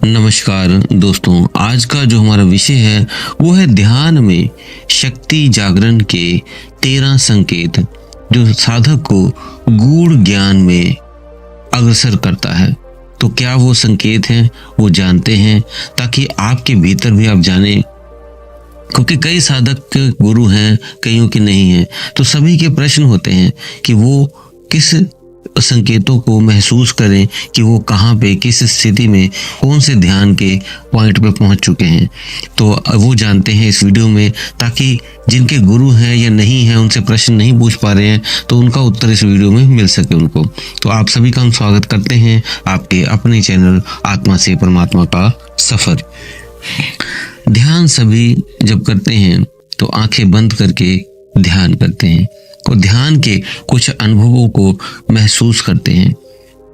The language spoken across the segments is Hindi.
नमस्कार दोस्तों, आज का जो हमारा विषय है वो है ध्यान में शक्ति जागरण के 13 संकेत जो साधक को गूढ़ ज्ञान में अग्रसर करता है। तो क्या वो संकेत हैं वो जानते हैं ताकि आपके भीतर भी आप जानें, क्योंकि कई साधक के गुरु हैं, कईयों के नहीं हैं। तो सभी के प्रश्न होते हैं कि वो किस संकेतों को महसूस करें कि वो कहाँ पे किस स्थिति में कौन से ध्यान के पॉइंट पे पहुंच चुके हैं। तो वो जानते हैं इस वीडियो में, ताकि जिनके गुरु हैं या नहीं हैं, उनसे प्रश्न नहीं पूछ पा रहे हैं, तो उनका उत्तर इस वीडियो में मिल सके उनको। तो आप सभी का हम स्वागत करते हैं आपके अपने चैनल आत्मा से परमात्मा का सफर। ध्यान सभी जब करते हैं तो आंखें बंद करके ध्यान करते हैं और ध्यान के कुछ अनुभवों को महसूस करते हैं।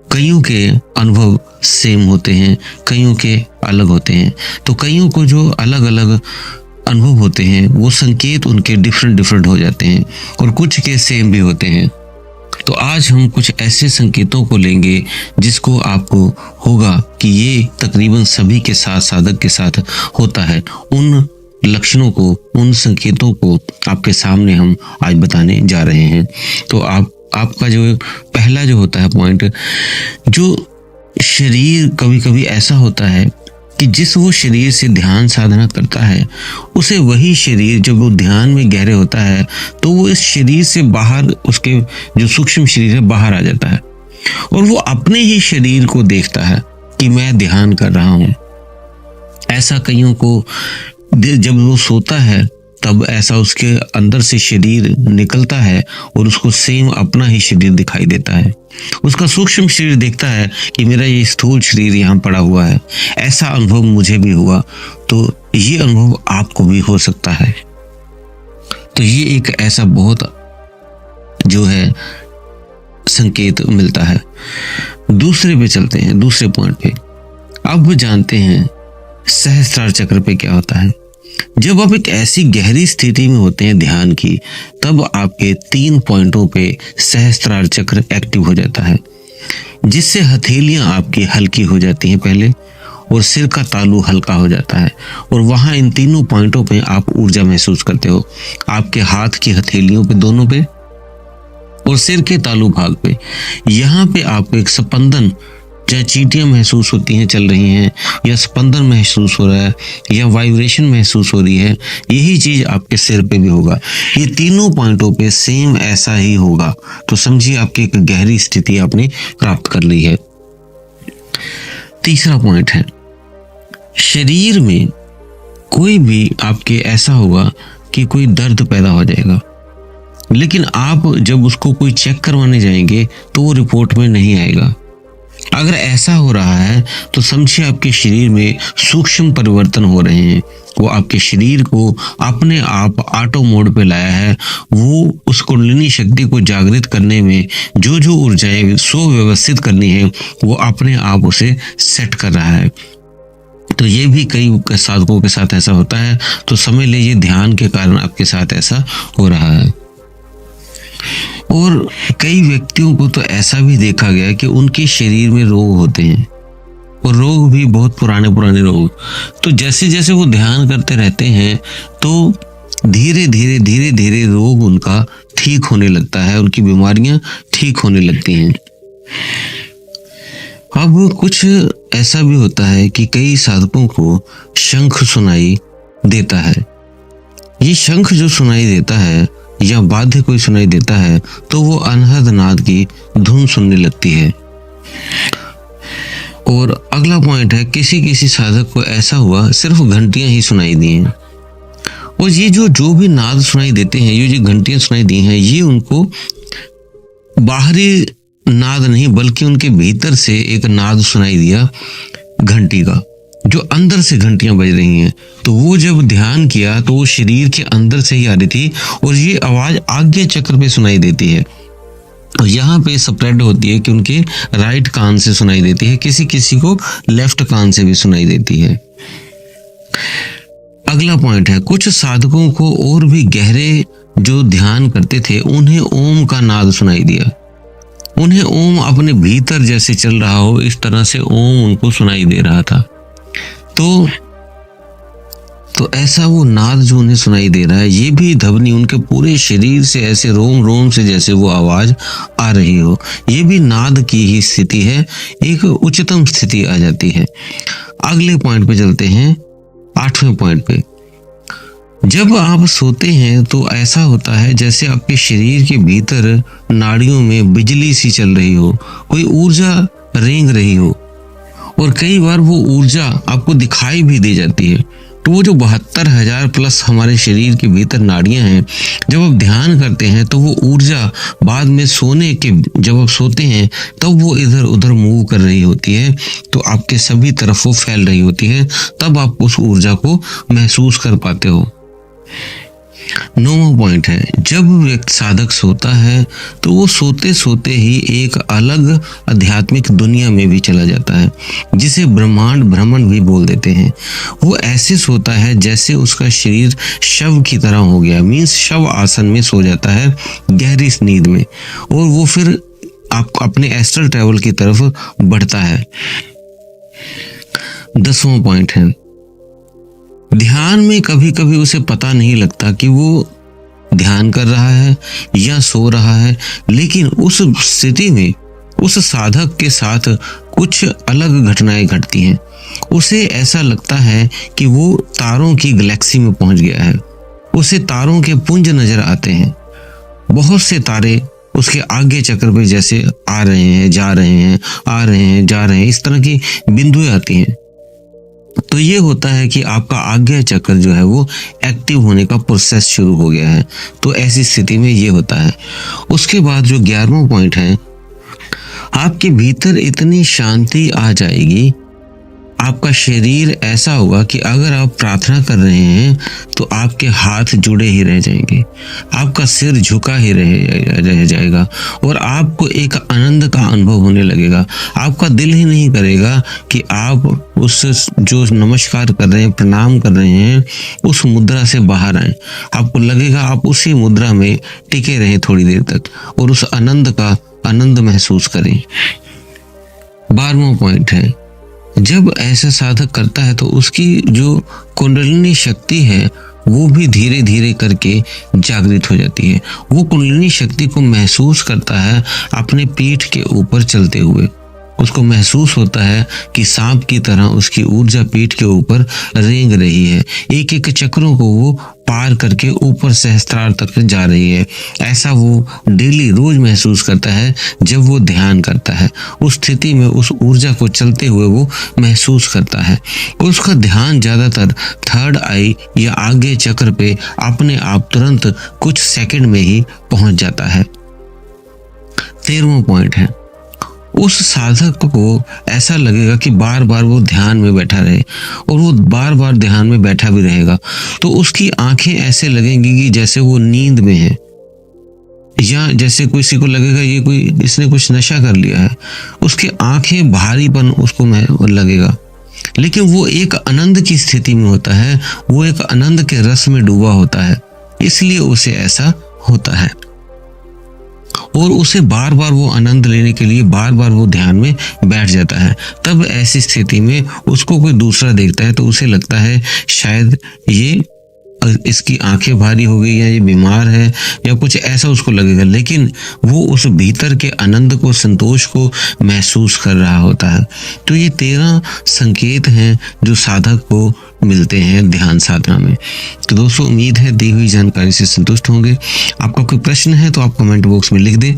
कईयों के अनुभव सेम होते हैं, कईयों के अलग होते हैं। तो कईयों को जो अलग अलग अनुभव होते हैं वो संकेत उनके डिफरेंट हो जाते हैं और कुछ के सेम भी होते हैं। तो आज हम कुछ ऐसे संकेतों को लेंगे जिसको आपको होगा कि ये तकरीबन सभी के साथ, साधक के साथ होता है। उन लक्षणों को, उन संकेतों को आपके सामने हम आज बताने जा रहे हैं। तो आपका जो पहला जो होता है पॉइंट, जो शरीर कभी कभी ऐसा होता है कि जिस वो शरीर से ध्यान साधना करता है, उसे वही शरीर जब वो ध्यान में गहरे होता है तो वो इस शरीर से बाहर, उसके जो सूक्ष्म शरीर है बाहर आ जाता है और वो अपने ही शरीर को देखता है कि मैं ध्यान कर रहा हूँ। ऐसा कईयों को जब वो सोता है तब ऐसा उसके अंदर से शरीर निकलता है और उसको सेम अपना ही शरीर दिखाई देता है। उसका सूक्ष्म शरीर देखता है कि मेरा ये स्थूल शरीर यहाँ पड़ा हुआ है। ऐसा अनुभव मुझे भी हुआ, तो ये अनुभव आपको भी हो सकता है। तो ये एक ऐसा बहुत जो है संकेत मिलता है। दूसरे पे चलते हैं, दूसरे पॉइंट पे। अब जानते हैं सहस्त्रार चक्र पे क्या होता है। जब आप एक ऐसी गहरी स्थिति में होते हैं ध्यान की, तब आपके 3 पॉइंटों पे सहस्त्रार चक्र एक्टिव हो जाता है, जिससे हथेलियां आपकी हल्की हो जाती हैं पहले, और सिर का तालू हल्का हो जाता है। और वहां इन तीनों पॉइंटों पे आप ऊर्जा महसूस करते हो, आपके हाथ की हथेलियों पे, दोनों पे, और सिर के तालू भाग पे। यहाँ पे आपको एक स्पंदन, चाहे चींटियां महसूस होती हैं, चल रही हैं, या स्पंदन महसूस हो रहा है, या वाइब्रेशन महसूस हो रही है, यही चीज आपके सिर पे भी होगा। ये तीनों पॉइंटों पे सेम ऐसा ही होगा। तो समझिए आपकी एक गहरी स्थिति आपने प्राप्त कर ली है। तीसरा पॉइंट है, शरीर में कोई भी आपके ऐसा होगा कि कोई दर्द पैदा हो जाएगा, लेकिन आप जब उसको कोई चेक करवाने जाएंगे तो वो रिपोर्ट में नहीं आएगा। अगर ऐसा हो रहा है तो समझिए आपके शरीर में सूक्ष्म परिवर्तन हो रहे हैं। वो आपके शरीर को अपने आप ऑटो मोड पे लाया है। वो उस कुंडलिनी शक्ति को जागृत करने में जो जो ऊर्जाएं सुव्यवस्थित करनी है वो अपने आप उसे सेट कर रहा है। तो ये भी कई साधकों के साथ ऐसा होता है। तो समझ लीजिए ध्यान के कारण आपके साथ ऐसा हो रहा है। और कई व्यक्तियों को तो ऐसा भी देखा गया कि उनके शरीर में रोग होते हैं, और रोग भी बहुत पुराने रोग। तो जैसे जैसे वो ध्यान करते रहते हैं तो धीरे धीरे रोग उनका ठीक होने लगता है, उनकी बीमारियां ठीक होने लगती हैं। अब कुछ ऐसा भी होता है कि कई साधकों को शंख सुनाई देता है। ये शंख जो सुनाई देता है या वाद्य कोई सुनाई देता है तो वो अनहद नाद की धुन सुनने लगती है। और अगला पॉइंट है, किसी साधक को ऐसा हुआ सिर्फ घंटियां ही सुनाई दी हैं, और ये जो भी नाद सुनाई देते हैं, ये जो घंटियां सुनाई दी हैं, ये उनको बाहरी नाद नहीं बल्कि उनके भीतर से एक नाद सुनाई दिया घंटी का, जो अंदर से घंटियां बज रही हैं। तो वो जब ध्यान किया तो वो शरीर के अंदर से ही आ रही थी, और ये आवाज आज्ञा चक्र पे सुनाई देती है। और यहाँ पे स्प्रेड होती है कि उनके राइट कान से सुनाई देती है, किसी को लेफ्ट कान से भी सुनाई देती है। अगला पॉइंट है, कुछ साधकों को और भी गहरे जो ध्यान करते थे उन्हें ओम का नाद सुनाई दिया। उन्हें ओम अपने भीतर जैसे चल रहा हो, इस तरह से ओम उनको सुनाई दे रहा था। तो ऐसा वो नाद जो उन्हें सुनाई दे रहा है, ये भी ध्वनि उनके पूरे शरीर से ऐसे रोम रोम से जैसे वो आवाज आ रही हो, ये भी नाद की ही स्थिति है, एक उच्चतम स्थिति आ जाती है। अगले पॉइंट पे चलते हैं, 8वें पॉइंट पे। जब आप सोते हैं तो ऐसा होता है जैसे आपके शरीर के भीतर नाड़ियों में बिजली सी चल रही हो, कोई ऊर्जा रेंग रही हो, और कई बार वो ऊर्जा आपको दिखाई भी दे जाती है। तो वो जो 72,000 प्लस हमारे शरीर के भीतर नाड़ियां हैं, जब आप ध्यान करते हैं तो वो ऊर्जा बाद में सोने के, जब आप सोते हैं तब वो इधर उधर मूव कर रही होती है, तो आपके सभी तरफ वो फैल रही होती है, तब आप उस ऊर्जा को महसूस कर पाते हो। 9वां पॉइंट है, जब एक साधक सोता है तो वो सोते सोते ही एक अलग आध्यात्मिक दुनिया में भी चला जाता है, जिसे ब्रह्मांड भ्रमण भी बोल देते हैं। वो ऐसे सोता है जैसे उसका शरीर शव की तरह हो गया, मीन्स शव आसन में सो जाता है गहरी नींद में, और वो फिर आप अपने एस्ट्रल ट्रैवल की तरफ बढ़ता है। 10वां पॉइंट है, ध्यान में कभी कभी उसे पता नहीं लगता कि वो ध्यान कर रहा है या सो रहा है, लेकिन उस स्थिति में उस साधक के साथ कुछ अलग घटनाएं घटती हैं। उसे ऐसा लगता है कि वो तारों की गैलेक्सी में पहुंच गया है। उसे तारों के पुंज नजर आते हैं, बहुत से तारे उसके आगे चक्र पे जैसे आ रहे हैं, जा रहे हैं, आ रहे हैं, जा रहे हैं, इस तरह की बिंदुएं आती हैं। तो ये होता है कि आपका आज्ञा चक्र जो है वो एक्टिव होने का प्रोसेस शुरू हो गया है। तो ऐसी स्थिति में ये होता है। उसके बाद जो 11वां पॉइंट है, आपके भीतर इतनी शांति आ जाएगी, आपका शरीर ऐसा होगा कि अगर आप प्रार्थना कर रहे हैं तो आपके हाथ जुड़े ही रह जाएंगे, आपका सिर झुका ही रह जाएगा, और आपको एक आनंद का अनुभव होने लगेगा। आपका दिल ही नहीं करेगा कि आप उस जो नमस्कार कर रहे हैं, प्रणाम कर रहे हैं, उस मुद्रा से बाहर आए। आपको लगेगा आप उसी मुद्रा में टिके रहें थोड़ी देर तक और उस आनंद का आनंद महसूस करें। 12वां पॉइंट है, जब ऐसा साधक करता है तो उसकी जो कुंडलिनी शक्ति है वो भी धीरे धीरे करके जागृत हो जाती है। वो कुंडलिनी शक्ति को महसूस करता है अपने पीठ के ऊपर चलते हुए। उसको महसूस होता है कि सांप की तरह उसकी ऊर्जा पीठ के ऊपर रेंग रही है, एक एक चक्रों को वो पार करके ऊपर सहस्त्रार तक जा रही है। ऐसा वो डेली रोज महसूस करता है जब वो ध्यान करता है। उस स्थिति में उस ऊर्जा को चलते हुए वो महसूस करता है। उसका ध्यान ज्यादातर थर्ड आई या आगे चक्र पे अपने आप तुरंत कुछ सेकंड में ही पहुंच जाता है। 13वां पॉइंट है, उस साधक को ऐसा लगेगा कि बार बार वो ध्यान में बैठा रहे, और वो बार बार ध्यान में बैठा भी रहेगा। तो उसकी आंखें ऐसे लगेंगी कि जैसे वो नींद में है, या जैसे किसी को लगेगा ये कोई इसने कुछ नशा कर लिया है। उसकी आंखें भारीपन उसको लगेगा, लेकिन वो एक आनंद की स्थिति में होता है, वो एक आनंद के रस में डूबा होता है, इसलिए उसे ऐसा होता है। और उसे बार बार वो आनंद लेने के लिए बार बार वो ध्यान में बैठ जाता है। तब ऐसी स्थिति में उसको कोई दूसरा देखता है तो उसे लगता है शायद ये इसकी आंखें भारी हो गई, या ये बीमार है, या कुछ ऐसा उसको लगेगा, लेकिन वो उस भीतर के आनंद को, संतोष को महसूस कर रहा होता है। तो ये 13 संकेत हैं जो साधक को मिलते हैं ध्यान साधना में। तो दोस्तों, उम्मीद है दी हुई जानकारी से संतुष्ट होंगे। आपका कोई प्रश्न है तो आप कमेंट बॉक्स में लिख दें,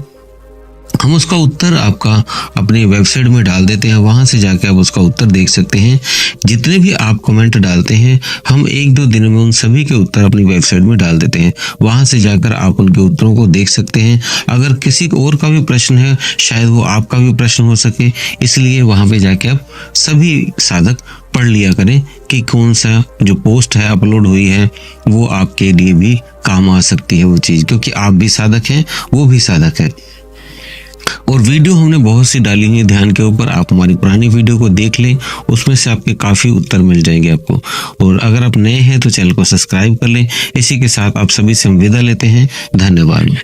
हम उसका उत्तर आपका अपनी वेबसाइट में डाल देते हैं, वहां से जाके आप उसका उत्तर देख सकते हैं। जितने भी आप कमेंट डालते हैं हम 1-2 दिनों में उन सभी के उत्तर अपनी वेबसाइट में डाल देते हैं, वहां से जाकर आप उनके उत्तरों को देख सकते हैं। अगर किसी और का भी प्रश्न है, शायद वो आपका भी प्रश्न हो सके, इसलिए वहां पे जाके आप सभी साधक पढ़ लिया करें कि कौन सा जो पोस्ट है अपलोड हुई है वो आपके लिए भी काम आ सकती है वो चीज़, क्योंकि आप भी साधक हैं, वो भी साधक है। और वीडियो हमने बहुत सी डाली हुई ध्यान के ऊपर, आप हमारी पुरानी वीडियो को देख लें, उसमें से आपके काफ़ी उत्तर मिल जाएंगे आपको। और अगर आप नए हैं तो चैनल को सब्सक्राइब कर लें। इसी के साथ आप सभी से हम विदा लेते हैं। धन्यवाद।